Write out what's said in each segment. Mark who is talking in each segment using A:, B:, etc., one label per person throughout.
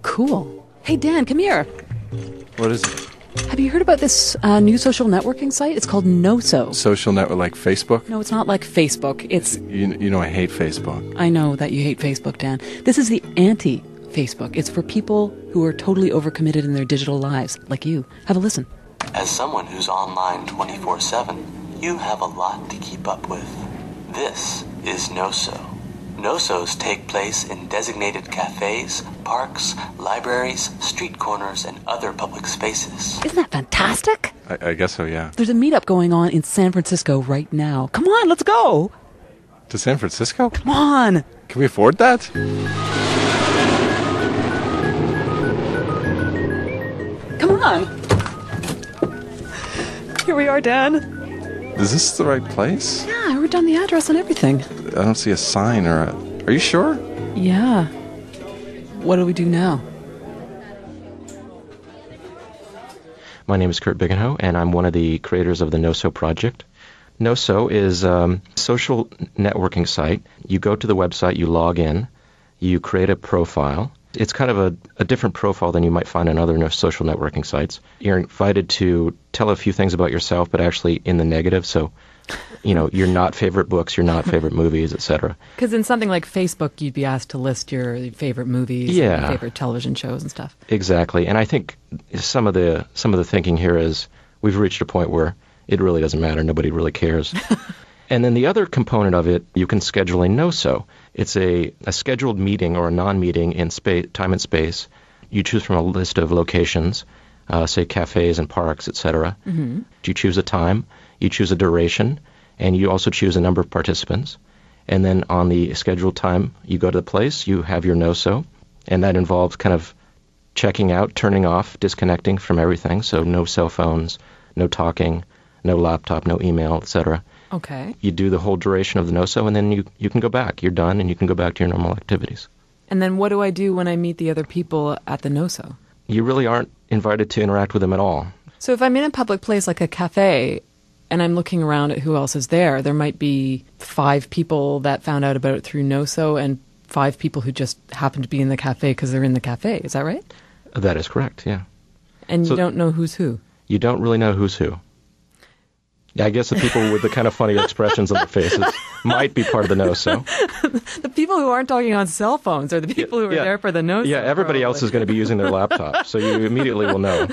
A: Cool. Hey, Dan, come here.
B: What is it?
A: Have you heard about this new social networking site? It's called NOSO.
B: Social network like Facebook?
A: No, it's not like Facebook. It's...
B: You know I hate Facebook.
A: I know that you hate Facebook, Dan. This is the anti-Facebook. It's for people who are totally overcommitted in their digital lives, like you. Have a listen.
C: As someone who's online 24/7, you have a lot to keep up with. This is NOSO. NOSOs take place in designated cafes, parks, libraries, street corners, and other public spaces.
A: Isn't that fantastic?
B: I guess so, yeah.
A: There's a meetup going on in San Francisco right now. Come on, let's go.
B: To San Francisco?
A: Come on.
B: Can we afford that?
A: Come on. Here we are, Dan.
B: Is this the right place?
A: Yeah, I wrote down the address and everything.
B: I don't see a sign or a... Are you sure?
A: Yeah. What do we do now?
D: My name is Kurt Bigenho, and I'm one of the creators of the NOSO project. NOSO is a social networking site. You go to the website, you log in, you create a profile. It's kind of a different profile than you might find on other social networking sites. You're invited to tell a few things about yourself, but actually in the negative. So, you know, you're not favorite books, you're not favorite movies, etc. Because
A: in something like Facebook, you'd be asked to list your favorite movies, and your favorite television shows and stuff.
D: Exactly. And I think some of the thinking here is we've reached a point where it really doesn't matter. Nobody really cares. And then the other component of it, you can schedule a NOSO. It's a scheduled meeting or a non-meeting in time and space. You choose from a list of locations, say cafes and parks, etc. Mm-hmm. You choose a time, you choose a duration, and you also choose a number of participants. And then on the scheduled time, you go to the place, you have your NOSO, and that involves kind of checking out, turning off, disconnecting from everything. So no cell phones, no talking, no laptop, no email, etc.
A: Okay.
D: You do the whole duration of the NOSO, and then you can go back. You're done, and you can go back to your normal activities.
A: And then what do I do when I meet the other people at the NOSO?
D: You really aren't invited to interact with them at all.
A: So if I'm in a public place like a cafe, and I'm looking around at who else is there, there might be 5 people that found out about it through NOSO, and 5 people who just happen to be in the cafe because they're in the cafe. Is that right?
D: That is correct, yeah.
A: And you don't know who's who?
D: You don't really know who's who. Yeah, I guess the people with the kind of funny expressions on their faces might be part of the NOSO.
A: The people who aren't talking on cell phones are the people who are there for the NOSO.
D: Yeah, everybody else is going to be using their laptop, so you immediately will know.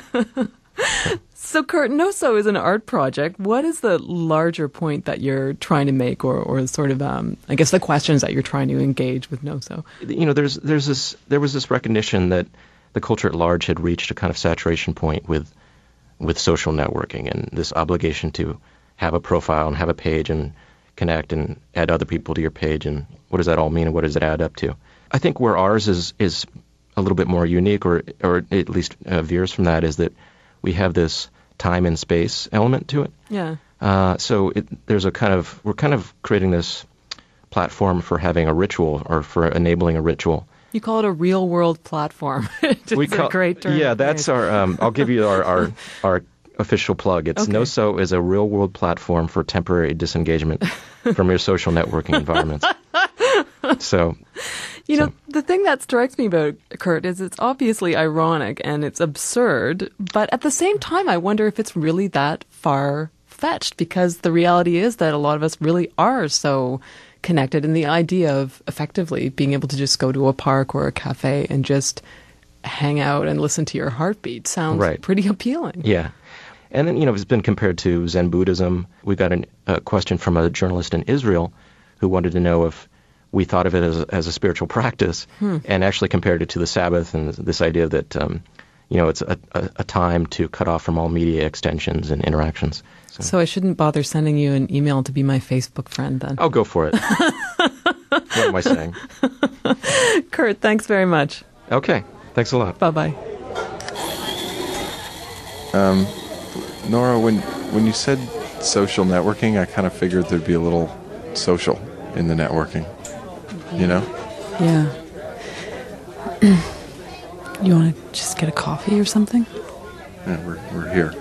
A: So, Kurt, NOSO is an art project. What is the larger point that you're trying to make, or sort of, I guess, the questions that you're trying to engage with NOSO?
D: You know, there was this recognition that the culture at large had reached a kind of saturation point with social networking and this obligation to have a profile and have a page and connect and add other people to your page, and what does that all mean and what does it add up to? I think where ours is a little bit more unique, or at least veers from that, is that we have this time and space element to it.
A: Yeah.
D: So we're kind of creating this platform for having a ritual, or for enabling a ritual.
A: You call it a real-world platform. It's a great term.
D: Yeah, that's our. I'll give you our official plug. It's okay. NOSO is a real-world platform for temporary disengagement from your social networking environments. So,
A: you know, the thing that strikes me about Kurt is it's obviously ironic and it's absurd, but at the same time, I wonder if it's really that far-fetched, because the reality is that a lot of us really are so connected, and the idea of effectively being able to just go to a park or a cafe and just hang out and listen to your heartbeat sounds pretty appealing.
D: Yeah. And then, you know, it's been compared to Zen Buddhism. We got a question from a journalist in Israel who wanted to know if we thought of it as a spiritual practice, and actually compared it to the Sabbath and this idea that, you know, it's a time to cut off from all media extensions and interactions.
A: So I shouldn't bother sending you an email to be my Facebook friend then?
D: Oh, go for it. What am I saying?
A: Kurt, thanks very much.
D: Okay. Thanks a lot.
A: Bye-bye.
B: Nora, when you said social networking, I kind of figured there'd be a little social in the networking. You know?
A: Yeah. You want to just get a coffee or something?
B: Yeah, we're here.